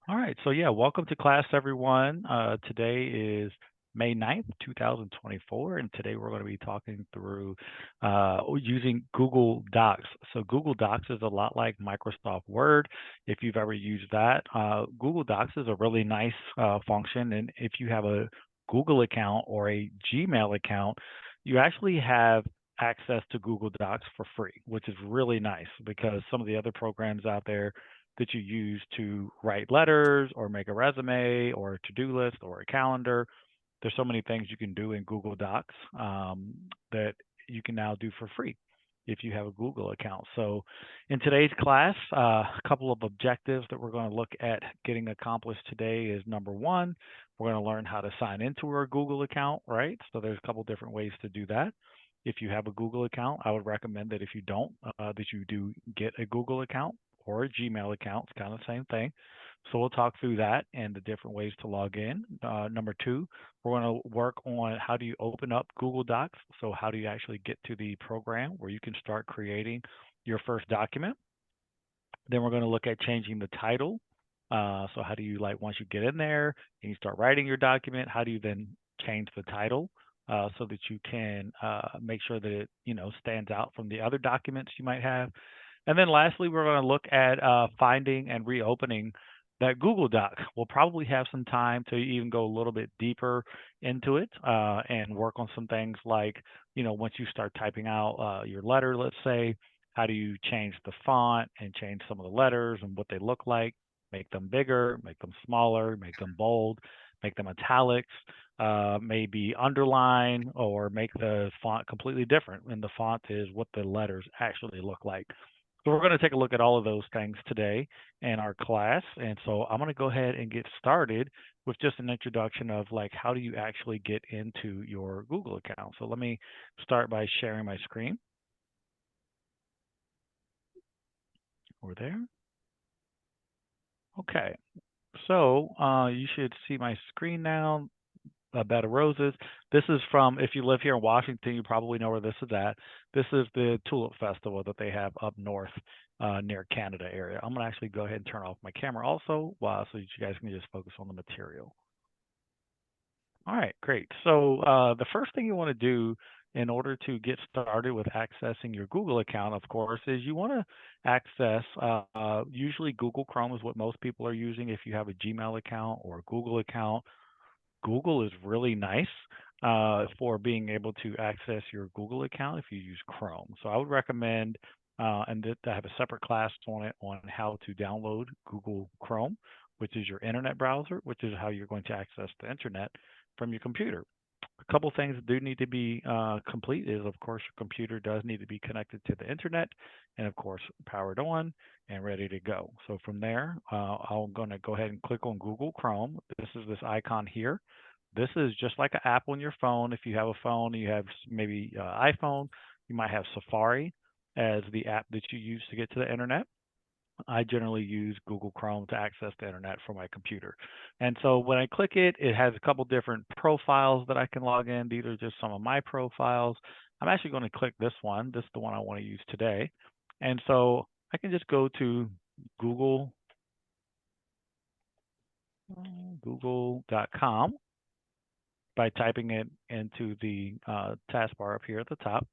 All right, so yeah, welcome to class, everyone. Today is May 9th, 2024, and today we're going to be talking through using Google Docs. So Google Docs is a lot like Microsoft Word. If you've ever used that, Google Docs is a really nice function, and if you have a Google account or a Gmail account, you actually have access to Google Docs for free, which is really nice because some of the other programs out there that you use to write letters or make a resume or a to-do list or a calendar. There's so many things you can do in Google Docs that you can now do for free if you have a Google account. So in today's class, a couple of objectives that we're going to look at getting accomplished today is number one, we're going to learn how to sign into our Google account, right? So there's a couple different ways to do that. If you have a Google account, I would recommend that if you don't, that you do get a Google account or a Gmail account. It's kind of the same thing. So we'll talk through that and the different ways to log in. Number two, we're going to work on how do you open up Google Docs. So how do you actually get to the program where you can start creating your first document. Then we're going to look at changing the title. So how do you like once you get in there and you start writing your document, how do you then change the title so that you can make sure that it stands out from the other documents you might have. And then lastly, we're going to look at finding and reopening that Google Doc. We'll probably have some time to even go a little bit deeper into it and work on some things like, once you start typing out your letter, let's say, how do you change the font and change some of the letters and what they look like, make them bigger, make them smaller, make them bold, make them italics, maybe underline or make the font completely different. And the font is what the letters actually look like. So we're going to take a look at all of those things today in our class. And so I'm going to go ahead and get started with just an introduction of like how do you actually get into your Google account. So let me start by sharing my screen over there. Okay, so you should see my screen now. A Bed of Roses. This is from, if you live here in Washington, you probably know where this is at. This is the Tulip Festival that they have up north near Canada area. I'm going to actually go ahead and turn off my camera also so that you guys can just focus on the material. All right, great. So the first thing you want to do in order to get started with accessing your Google account, of course, is you want to access, usually Google Chrome is what most people are using if you have a Gmail account or a Google account. Google is really nice for being able to access your Google account if you use Chrome. So I would recommend, I have a separate class on it on how to download Google Chrome, which is your internet browser, which is how you're going to access the internet from your computer. A couple things that do need to be complete is, of course, your computer does need to be connected to the internet and, of course, powered on and ready to go. So from there, I'm going to go ahead and click on Google Chrome. This is this icon here. This is just like an app on your phone. If you have a phone, you have maybe iPhone, you might have Safari as the app that you use to get to the internet. I generally use Google Chrome to access the internet from my computer. And so when I click it, it has a couple different profiles that I can log in. These are just some of my profiles. I'm actually going to click this one. This is the one I want to use today. And so I can just go to Google, google.com by typing it into the taskbar up here at the top.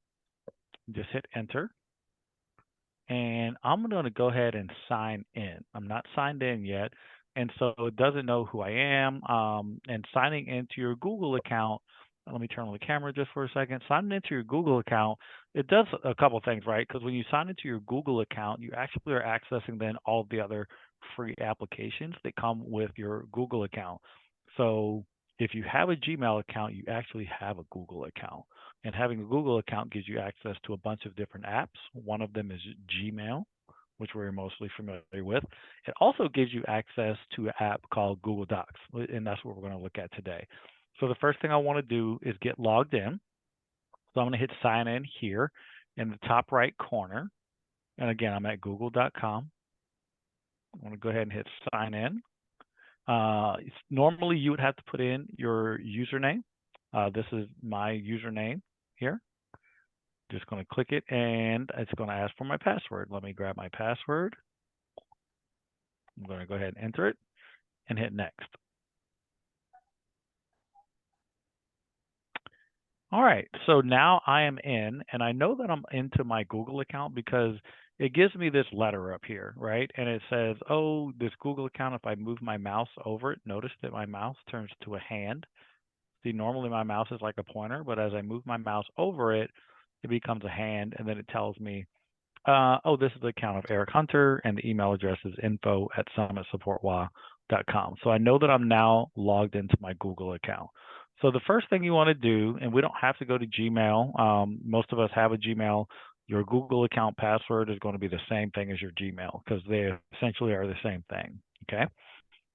Just hit enter. And I'm going to go ahead and sign in. I'm not signed in yet, and so it doesn't know who I am. And signing into your Google account, let me turn on the camera just for a second. Signing into your Google account, it does a couple things, right? Because when you sign into your Google account, you actually are accessing then all of the other free applications that come with your Google account. So if you have a Gmail account, you actually have a Google account. And having a Google account gives you access to a bunch of different apps. One of them is Gmail, which we're mostly familiar with. It also gives you access to an app called Google Docs, and that's what we're going to look at today. So the first thing I want to do is get logged in. So I'm going to hit sign in here in the top right corner. And again, I'm at google.com. I'm going to go ahead and hit sign in. Normally, you would have to put in your username. This is my username here. Just going to click it and it's going to ask for my password. Let me grab my password. I'm going to go ahead and enter it and hit next. All right, so now I am in, and I know that I'm into my Google account because it gives me this letter up here, right? And it says, oh, this Google account, if I move my mouse over it, notice that my mouse turns to a hand. See, normally my mouse is like a pointer, but as I move my mouse over it, it becomes a hand, and then it tells me, oh, this is the account of Eric Hunter, and the email address is info@summitsupportwa.com. So I know that I'm now logged into my Google account. So the first thing you want to do, and we don't have to go to Gmail. Most of us have a Gmail. Your Google account password is going to be the same thing as your Gmail because they essentially are the same thing. Okay.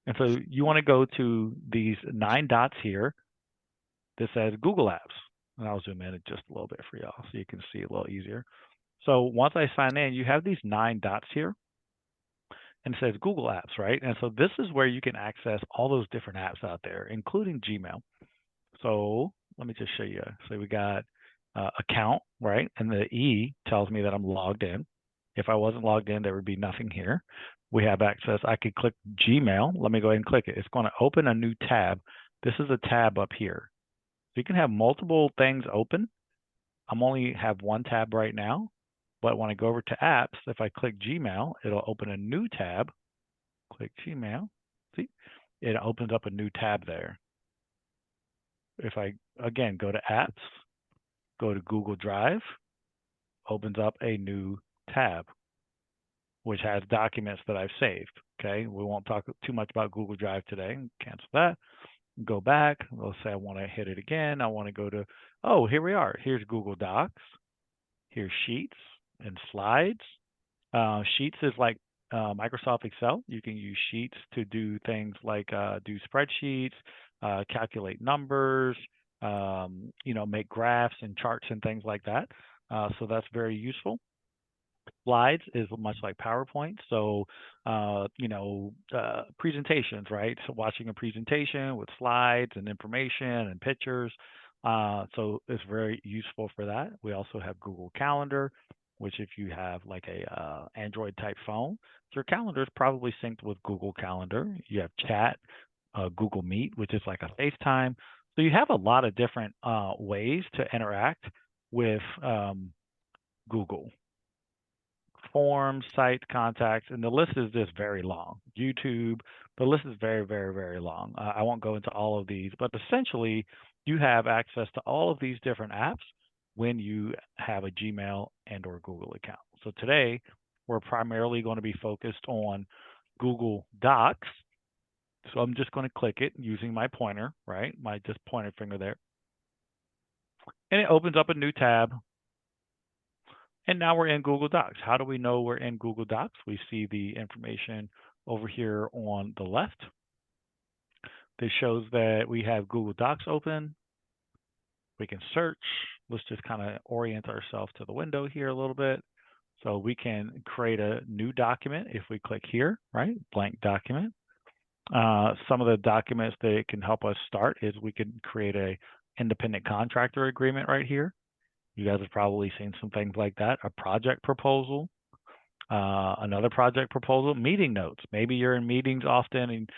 And so you want to go to these 9 dots here. This says Google Apps. And I'll zoom in just a little bit for y'all so you can see a little easier. So once I sign in, you have these 9 dots here and it says Google Apps, right? And so this is where you can access all those different apps out there, including Gmail. So let me just show you. So we got account, right? And the E tells me that I'm logged in. If I wasn't logged in, there would be nothing here. We have access. I could click Gmail. Let me go ahead and click it. It's going to open a new tab. This is a tab up here. So you can have multiple things open. I'm only have one tab right now, but when I go over to apps, if I click Gmail, it'll open a new tab. Click Gmail. See, it opens up a new tab there. If I, again, go to apps, go to Google Drive, opens up a new tab, which has documents that I've saved. Okay, we won't talk too much about Google Drive today. Cancel that. Go back. Let's say I want to hit it again. I want to go to, oh, here we are. Here's Google Docs. Here's Sheets and Slides. Sheets is like Microsoft Excel. You can use Sheets to do things like do spreadsheets, calculate numbers, make graphs and charts and things like that. So that's very useful. Slides is much like PowerPoint. So, presentations, right? So watching a presentation with slides and information and pictures. So it's very useful for that. We also have Google Calendar, which if you have like a Android type phone, your calendar is probably synced with Google Calendar. You have Chat, Google Meet, which is like a FaceTime. So you have a lot of different ways to interact with Google. Forms, sites, contacts, and the list is just very long. YouTube, the list is very, very, very long. I won't go into all of these, but essentially, you have access to all of these different apps when you have a Gmail and or Google account. So today, we're primarily going to be focused on Google Docs. So I'm just going to click it using my pointer, right? My just pointer finger there. And it opens up a new tab. And now we're in Google Docs. How do we know we're in Google Docs? We see the information over here on the left. This shows that we have Google Docs open. We can search. Let's just kind of orient ourselves to the window here a little bit. So we can create a new document if we click here, right? Blank document. Some of the documents that it can help us start is we can create a independent contractor agreement right here. You guys have probably seen some things like that. A project proposal, another project proposal, meeting notes. Maybe you're in meetings often and,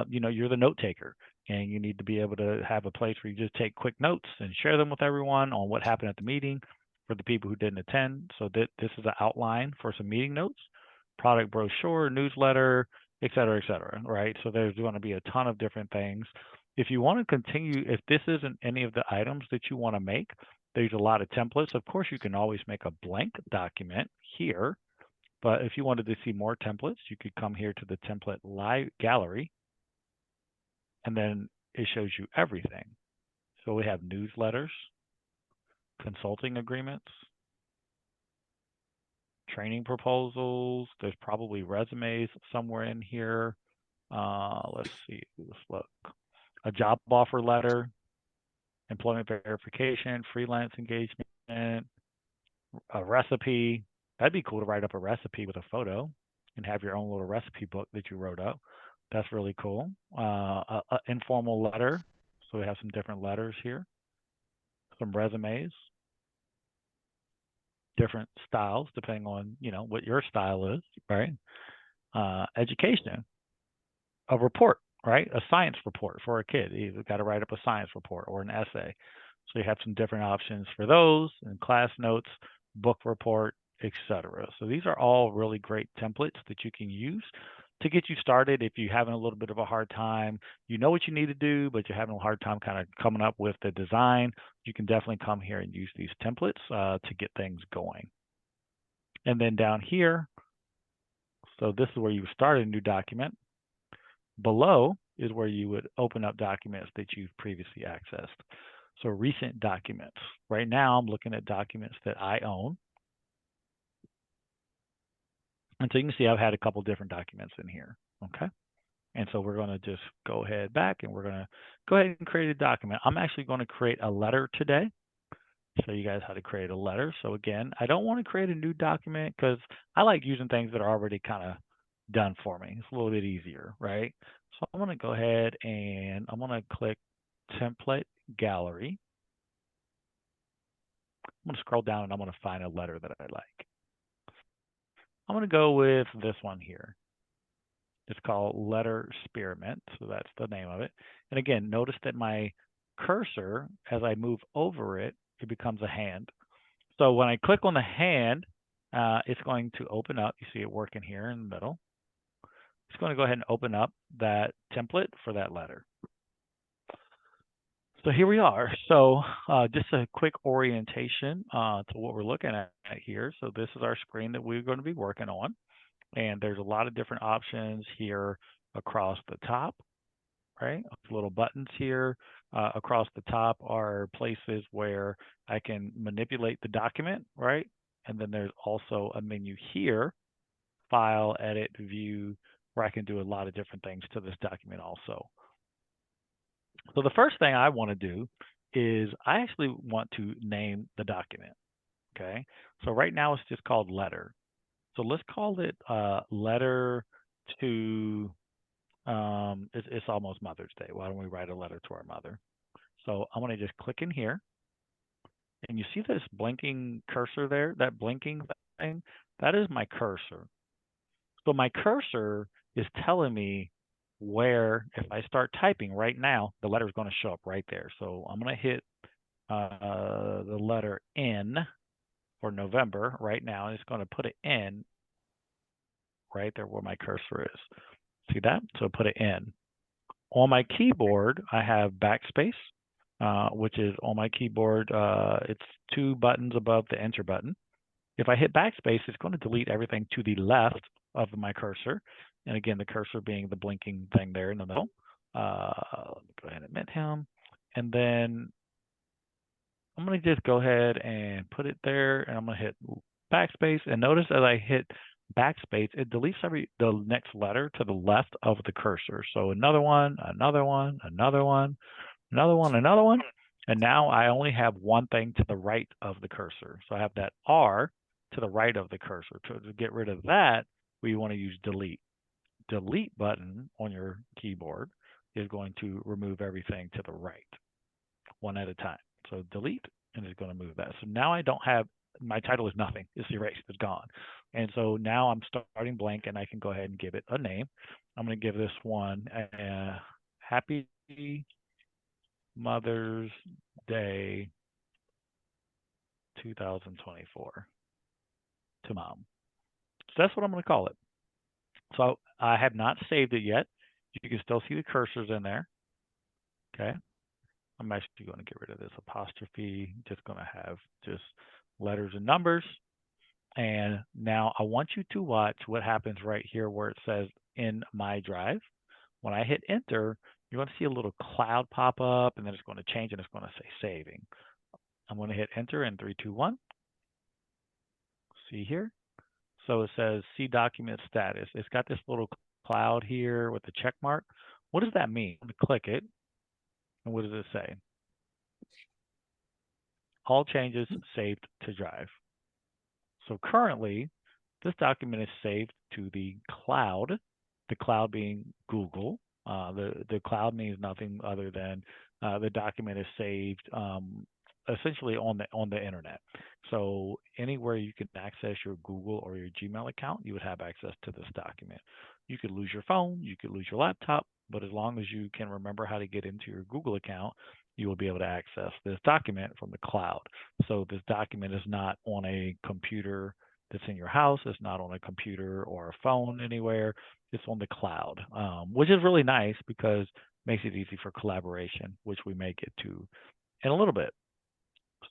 you're the note taker and you need to be able to have a place where you just take quick notes and share them with everyone on what happened at the meeting for the people who didn't attend. So this is an outline for some meeting notes, product brochure, newsletter, et cetera, right? So there's going to be a ton of different things. If you want to continue, if this isn't any of the items that you want to make, there's a lot of templates. Of course, you can always make a blank document here, but if you wanted to see more templates, you could come here to the template live gallery, and then it shows you everything. So we have newsletters, consulting agreements, training proposals. There's probably resumes somewhere in here. Let's see, let's look. A job offer letter, employment verification, freelance engagement, a recipe. That'd be cool to write up a recipe with a photo and have your own little recipe book that you wrote up. That's really cool. A informal letter. So we have some different letters here, some resumes, different styles depending on what your style is, right? education, a report, right? A science report for a kid. You've got to write up a science report or an essay. So you have some different options for those, and class notes, book report, etc. So these are all really great templates that you can use to get you started. If you're having a little bit of a hard time, you know what you need to do, but you're having a hard time kind of coming up with the design, you can definitely come here and use these templates to get things going. And then down here, so this is where you start a new document. Below is where you would open up documents that you've previously accessed. So recent documents. Right now, I'm looking at documents that I own. And so you can see I've had a couple different documents in here. Okay. And so we're going to just go ahead back and we're going to go ahead and create a document. I'm actually going to create a letter today. Show you guys how to create a letter. So again, I don't want to create a new document because I like using things that are already kind of done for me. It's a little bit easier, right? So I'm going to go ahead and I'm going to click Template Gallery. I'm going to scroll down and I'm going to find a letter that I like. I'm going to go with this one here. It's called Letter Spearmint, so that's the name of it. And again, notice that my cursor, as I move over it, it becomes a hand. So when I click on the hand, it's going to open up. You see it working here in the middle. It's going to go ahead and open up that template for that letter. So here we are. So just a quick orientation to what we're looking at here. So this is our screen that we're going to be working on. And there's a lot of different options here across the top, right? Little buttons here. Across the top are places where I can manipulate the document, right? And then there's also a menu here, File, Edit, View, where I can do a lot of different things to this document also. So the first thing I want to do is I actually want to name the document, okay? So right now it's just called Letter. So let's call it Letter to, it's almost Mother's Day. Why don't we write a letter to our mother? So I'm going to just click in here. And you see this blinking cursor there? That blinking thing? That is my cursor. So my cursor is telling me where, if I start typing right now, the letter is going to show up right there. So I'm going to hit the letter N for November right now. And it's going to put it in right there where my cursor is. See that? So put it in. On my keyboard, I have backspace, which is on my keyboard. It's 2 buttons above the enter button. If I hit backspace, it's going to delete everything to the left of my cursor. And again, the cursor being the blinking thing there in the middle. Let me go ahead and admit him. And then I'm going to just go ahead and put it there. And I'm going to hit backspace. And notice as I hit backspace, it deletes the next letter to the left of the cursor. So another one, another one, another one, another one, another one. And now I only have one thing to the right of the cursor. So I have that R to the right of the cursor. To get rid of that, we want to use delete. Delete button on your keyboard is going to remove everything to the right, one at a time. So delete, and it's going to move that. So now I don't have, my title is nothing. It's erased. It's gone. And so now I'm starting blank, and I can go ahead and give it a name. I'm going to give this one Happy Mother's Day 2024 to Mom. So that's what I'm going to call it. So I have not saved it yet. You can still see the cursors in there. Okay. I'm actually going to get rid of this apostrophe. Just going to have just letters and numbers. And now I want you to watch what happens right here where it says in my drive. When I hit enter, you're going to see a little cloud pop up, and then it's going to change and it's going to say saving. I'm going to hit enter in 3, 2, 1. See here? So it says see document status. It's got this little cloud here with the check mark. What does that mean? I'm going to click it. And what does it say? All changes saved to drive. So currently, this document is saved to the cloud being Google. The cloud means nothing other than the document is saved essentially on the internet. So anywhere you can access your Google or your Gmail account, you would have access to this document. You could lose your phone, you could lose your laptop, but as long as you can remember how to get into your Google account, you will be able to access this document from the cloud. So this document is not on a computer that's in your house. It's not on a computer or a phone anywhere. It's on the cloud, which is really nice because it makes it easy for collaboration, which we may get to in a little bit.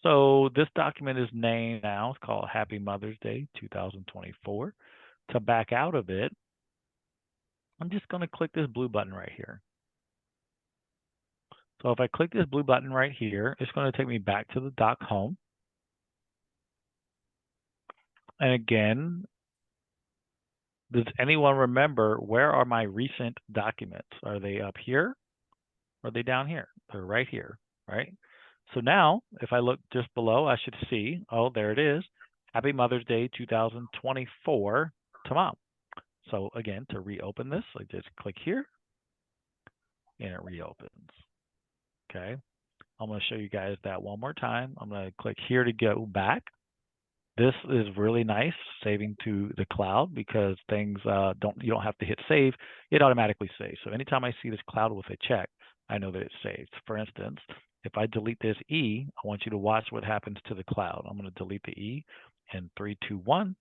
So this document is named now. It's called Happy Mother's Day 2024. To back out of it, I'm just going to click this blue button right here. So if I click this blue button right here, it's going to take me back to the doc home. And again, does anyone remember where are my recent documents? Are they up here? Or are they down here? They're right here, right? So now, if I look just below, I should see, oh, there it is. Happy Mother's Day 2024 to Mom. So again, to reopen this, I just click here and it reopens. Okay. I'm going to show you guys that one more time. I'm going to click here to go back. This is really nice, saving to the cloud, because things you don't have to hit save. It automatically saves. So anytime I see this cloud with a check, I know that it's saved. For instance, if I delete this E, I want you to watch what happens to the cloud. I'm going to delete the E in 3, 2, 1.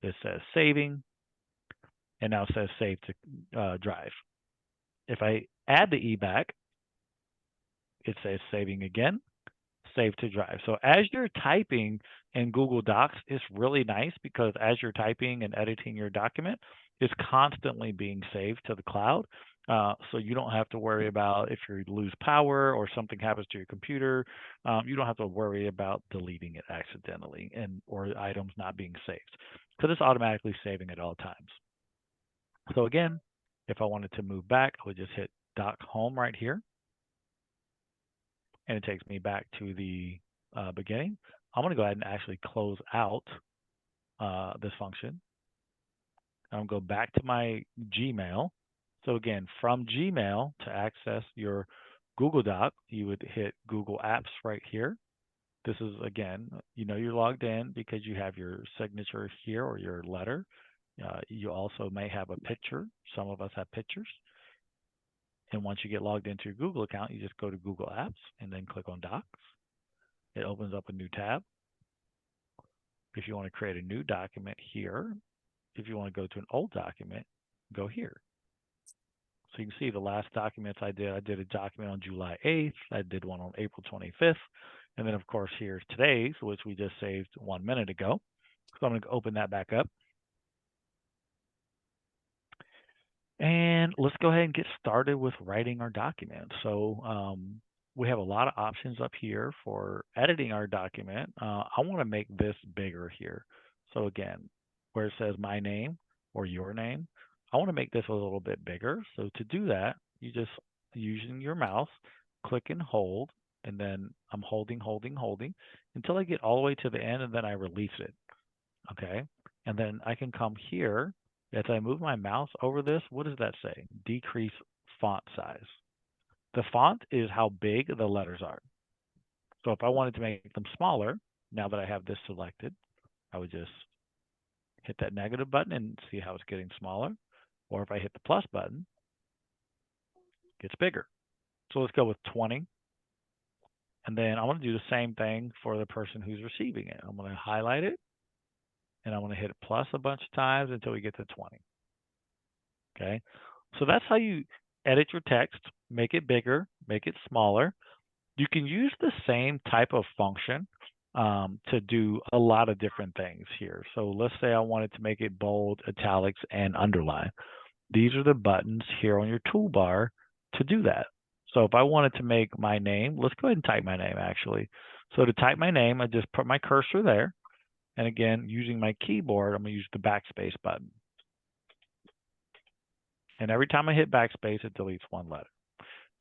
It says saving, and now it says save to drive. If I add the E back, it says saving again, save to drive. So as you're typing in Google Docs, it's really nice because as you're typing and editing your document, it's constantly being saved to the cloud. So you don't have to worry about if you lose power or something happens to your computer. You don't have to worry about deleting it accidentally or items not being saved, because it's automatically saving at all times. So again, if I wanted to move back, I would just hit Doc Home right here, and it takes me back to the beginning. I'm going to go ahead and actually close out this function. I'm going to go back to my Gmail. So again, from Gmail, to access your Google Doc, you would hit Google Apps right here. This is, again, you're logged in because you have your signature here or your letter. You also may have a picture. Some of us have pictures. And once you get logged into your Google account, you just go to Google Apps and then click on Docs. It opens up a new tab. If you want to create a new document here, if you want to go to an old document, go here. So you can see the last documents I did a document on July 8th. I did one on April 25th. And then, of course, here's today's, which we just saved 1 minute ago. So I'm going to open that back up. And let's go ahead and get started with writing our document. So we have a lot of options up here for editing our document. I want to make this bigger here. So again, where it says my name or your name, I want to make this a little bit bigger. So to do that, you just, using your mouse, click and hold, and then I'm holding until I get all the way to the end, and then I release it. Okay. And then I can come here. As I move my mouse over this, what does that say? Decrease font size. The font is how big the letters are. So if I wanted to make them smaller, now that I have this selected, I would just hit that negative button and see how it's getting smaller. Or if I hit the plus button, it gets bigger. So let's go with 20. And then I want to do the same thing for the person who's receiving it. I'm going to highlight it, and I'm going to hit plus a bunch of times until we get to 20. Okay, so that's how you edit your text, make it bigger, make it smaller. You can use the same type of function to do a lot of different things here. So let's say I wanted to make it bold, italics, and underline. These are the buttons here on your toolbar to do that. So if I wanted to make my name, let's go ahead and type my name actually. So to type my name, I just put my cursor there. And again, using my keyboard, I'm going to use the backspace button. And every time I hit backspace, it deletes one letter.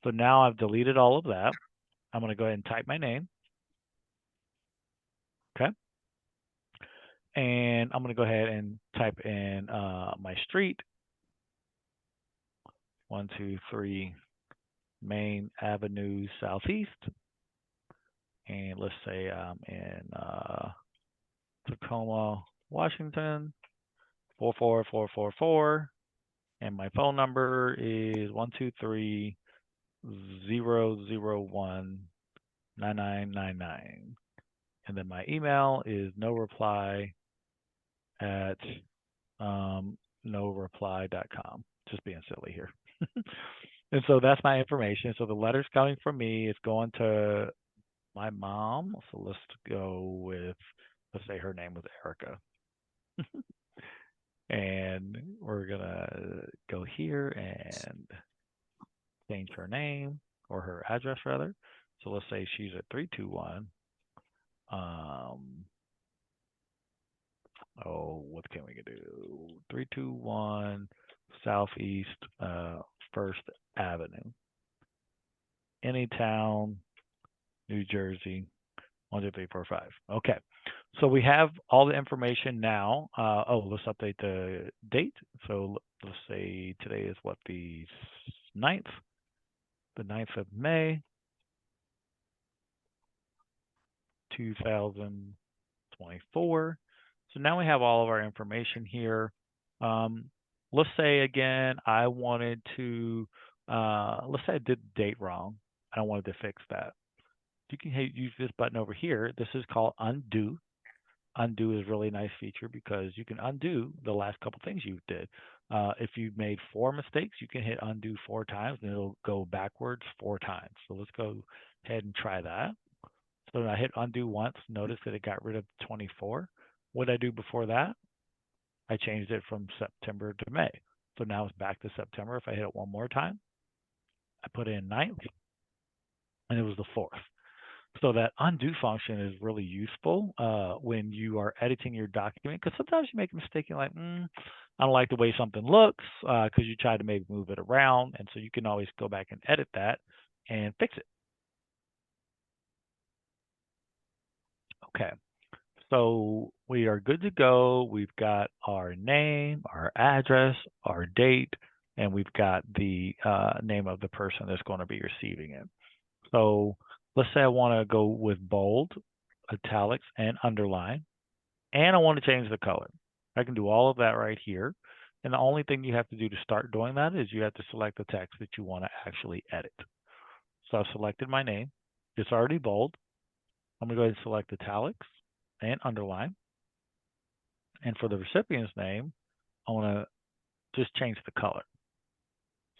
So now I've deleted all of that. I'm going to go ahead and type my name. Okay. And I'm going to go ahead and type in my street. 123 Main Avenue Southeast. and let's say I'm in Tacoma, Washington, 44444, and my phone number is 123-001-9999. And then my email is no reply at noreply.com. Just being silly here. And so that's my information. So the letter's coming from me. It's going to my mom. So let's go with, let's say her name was Erica. And we're going to go here and change her name, or her address rather. So let's say she's at 321. What can we do? 321 Southeast First Avenue, Anytown, New Jersey, 12345. Okay. So we have all the information now. Let's update the date. So let's say today is what, the 9th? The 9th of May, 2024. So now we have all of our information here. Let's say again, I wanted to, let's say I did the date wrong. I wanted to fix that. You can use this button over here. This is called undo. Undo is a really nice feature because you can undo the last couple things you did. If you've made 4 mistakes, you can hit undo 4 times and it'll go backwards 4 times. So let's go ahead and try that. So I hit undo once. Notice that it got rid of 24. What did I do before that? I changed it from September to May. So now it's back to September. If I hit it one more time, I put in 9th, and it was the 4th. So that undo function is really useful when you are editing your document, because sometimes you make a mistake and like, I don't like the way something looks, because you try to maybe move it around, and so you can always go back and edit that and fix it. Okay, so we are good to go. We've got our name, our address, our date, and we've got the name of the person that's going to be receiving it. So let's say I want to go with bold, italics, and underline, and I want to change the color. I can do all of that right here. And the only thing you have to do to start doing that is you have to select the text that you want to actually edit. So I've selected my name. It's already bold. I'm going to go ahead and select italics and underline. And for the recipient's name, I want to just change the color.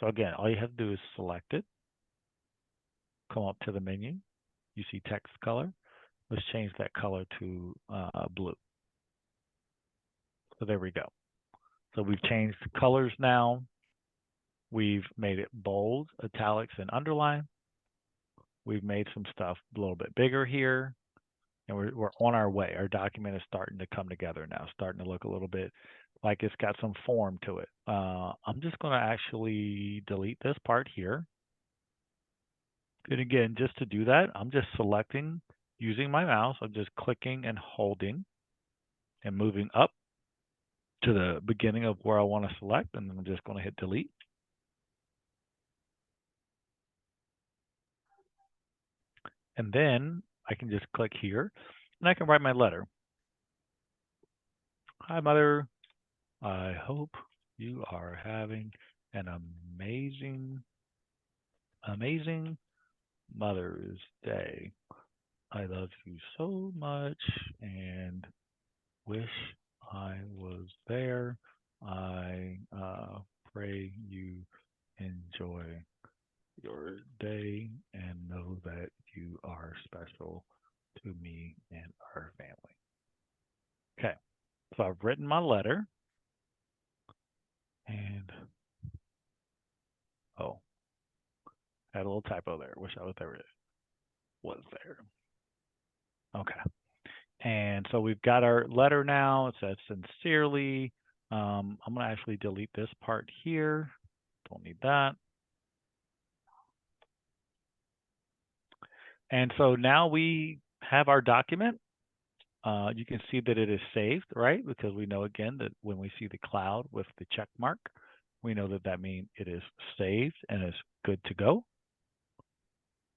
So again, all you have to do is select it, come up to the menu. You see text color. Let's change that color to blue. So there we go. So we've changed colors now. We've made it bold, italics, and underline. We've made some stuff a little bit bigger here. And we're on our way. Our document is starting to come together now, starting to look a little bit like it's got some form to it. I'm just going to actually delete this part here. And again, just to do that, I'm just selecting using my mouse. I'm just clicking and holding and moving up to the beginning of where I want to select, and then I'm just going to hit delete. And then I can just click here and I can write my letter. Hi, Mother. I hope you are having an amazing Mother's Day. I love you so much and wish I was there. I pray you enjoy your day and know that you are special to me and our family. Okay, so I've written my letter, and I had a little typo there. Wish I was there. Okay, and so we've got our letter now. It says sincerely. I'm going to actually delete this part here. Don't need that. And so now we have our document. You can see that it is saved, right? Because we know again that when we see the cloud with the check mark, we know that that means it is saved and is good to go.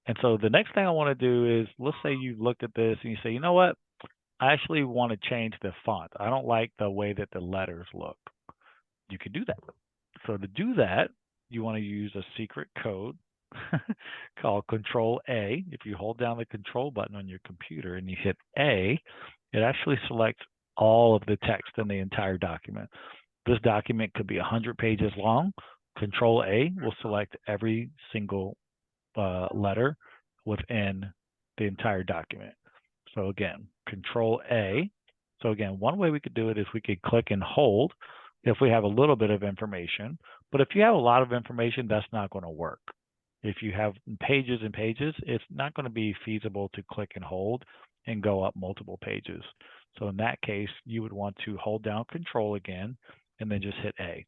And so the next thing I want to do is, let's say you've looked at this and you say, you know what? I actually want to change the font. I don't like the way that the letters look. You can do that. So to do that, you want to use a secret code called Control A. If you hold down the Control button on your computer and you hit A, it actually selects all of the text in the entire document. This document could be 100 pages long. Control A will select every single letter within the entire document. So again, Control A. So again, one way we could do it is we could click and hold if we have a little bit of information. But if you have a lot of information, that's not going to work. If you have pages and pages, it's not going to be feasible to click and hold and go up multiple pages. So in that case, you would want to hold down Control again and then just hit A.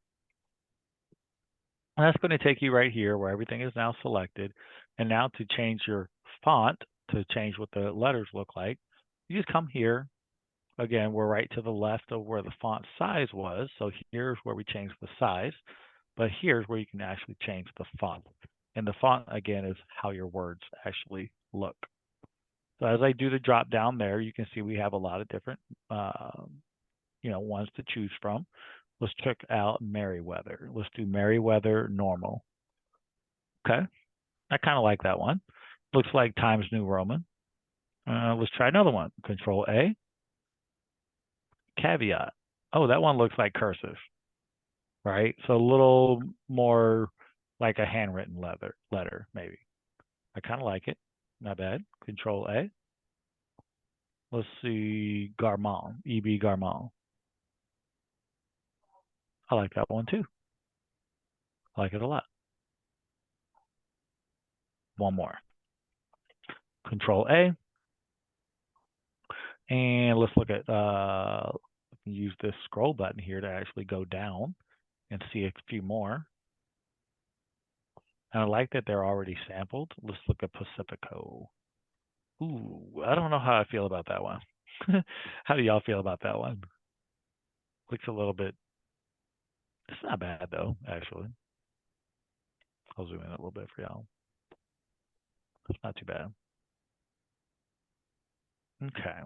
And that's going to take you right here where everything is now selected. And now to change your font, to change what the letters look like, you just come here. Again, we're right to the left of where the font size was. So here's where we change the size. But here's where you can actually change the font. And the font, again, is how your words actually look. So as I do the drop down there, you can see we have a lot of different ones to choose from. Let's check out Merriweather. Let's do Merriweather normal. Okay, I kind of like that one. Looks like Times New Roman. Let's try another one. Control A. Caveat. Oh, that one looks like cursive, right? So a little more like a handwritten letter, maybe. I kind of like it. Not bad. Control A. Let's see Garmon, EB Garmon. I like that one too. I like it a lot. One more. Control A. And let's look at, use this scroll button here to actually go down and see a few more. And I like that they're already sampled. Let's look at Pacifico. Ooh, I don't know how I feel about that one. How do y'all feel about that one? Looks a little bit, it's not bad though, actually. I'll zoom in a little bit for y'all. It's not too bad. Okay.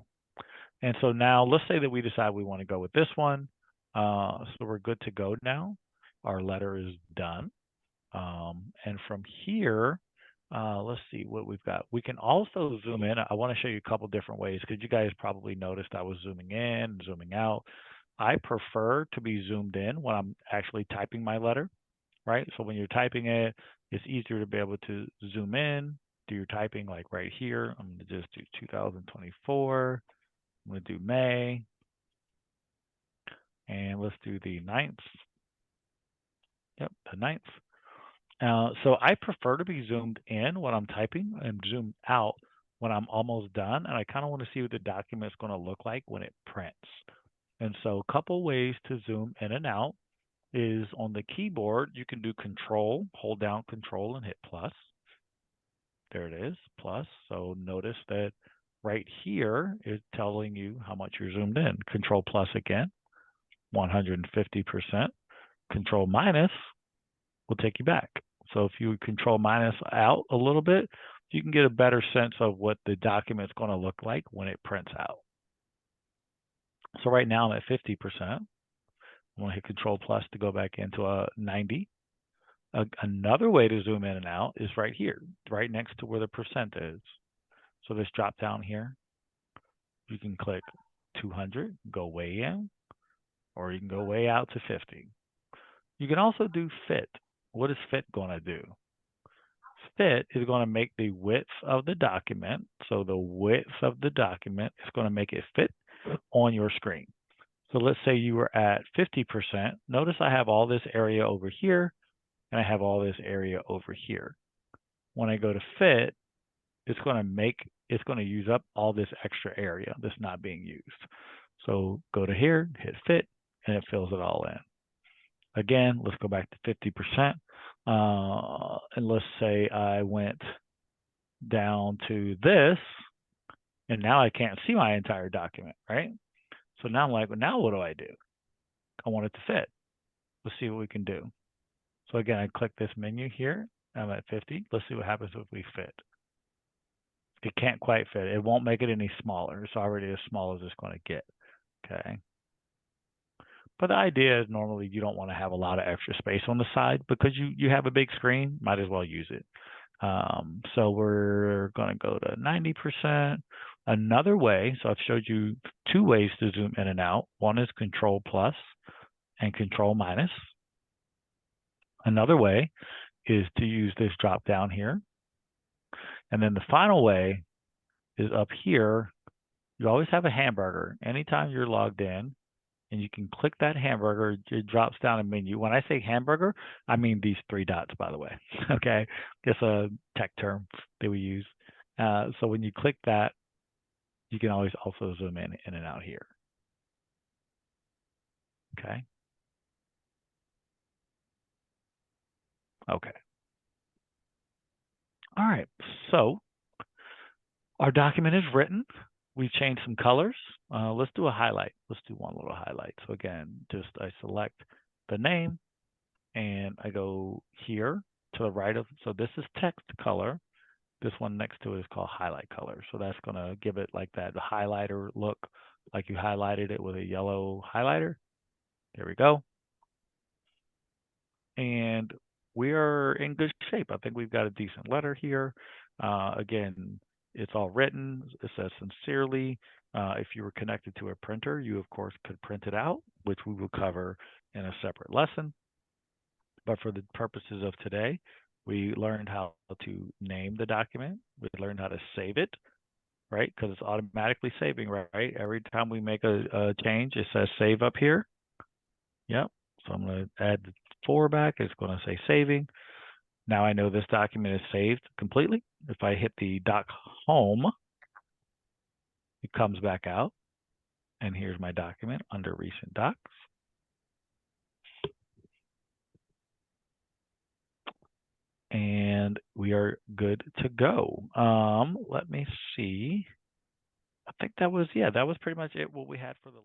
And so now let's say that we decide we want to go with this one. So we're good to go now. Our letter is done. And from here, let's see what we've got. We can also zoom in. I want to show you a couple different ways because you guys probably noticed I was zooming in, zooming out. I prefer to be zoomed in when I'm actually typing my letter, right? So when you're typing it, it's easier to be able to zoom in, do your typing like right here. I'm going to just do 2024. I'm going to do May. And let's do the 9th. Yep, the 9th. So I prefer to be zoomed in when I'm typing and zoomed out when I'm almost done. And I kind of want to see what the document is going to look like when it prints. And so a couple ways to zoom in and out is on the keyboard, you can do Control, hold down Control and hit plus. There it is, plus. So notice that right here is telling you how much you're zoomed in. Control plus again, 150%. Control minus will take you back. So if you control minus out a little bit, you can get a better sense of what the document's going to look like when it prints out. So right now I'm at 50%. I'm going to hit Control plus to go back into a 90. Another way to zoom in and out is right here, right next to where the percent is. So this drop down here, you can click 200, go way in, or you can go way out to 50. You can also do fit. What is fit going to do? Fit is going to make the width of the document. So the width of the document is going to make it fit on your screen. So let's say you were at 50%. Notice I have all this area over here and I have all this area over here. When I go to fit, it's going to use up all this extra area that's not being used. So go to here, hit fit, and it fills it all in. Again, let's go back to 50%. And let's say I went down to this, and now I can't see my entire document, right? So now I'm like, well, now what do I do? I want it to fit. Let's see what we can do. So again, I click this menu here. I'm at 50. Let's see what happens if we fit. it can't quite fit. It won't make it any smaller. It's already as small as it's going to get. Okay. But the idea is normally you don't want to have a lot of extra space on the side because you have a big screen, might as well use it. So we're going to go to 90%. Another way, so I've showed you two ways to zoom in and out. One is Control plus and Control minus. Another way is to use this drop down here. And then the final way is up here. You always have a hamburger. Anytime you're logged in, and you can click that hamburger, it drops down a menu. When I say hamburger, I mean these three dots, by the way. Okay, it's a tech term that we use. So when you click that, you can always also zoom in and out here. Okay. Okay. All right. So our document is written. We've changed some colors. Let's do a highlight. Let's do one little highlight. So again, just I select the name and I go here to the right of, so this is text color. This one next to it is called highlight color. So that's going to give it like that highlighter look, like you highlighted it with a yellow highlighter. There we go. And we are in good shape. I think we've got a decent letter here. Again, it's all written. It says sincerely. If you were connected to a printer, you of course could print it out, which we will cover in a separate lesson. But for the purposes of today, we learned how to name the document. We learned how to save it, right? Because it's automatically saving, right? Every time we make a change, it says save up here. Yep. So I'm going to add the 4 back. It's going to say saving. Now I know this document is saved completely. If I hit the doc home, it comes back out. And here's my document under recent docs. And we are good to go. Let me see. I think that was, yeah, that was pretty much it, what we had for the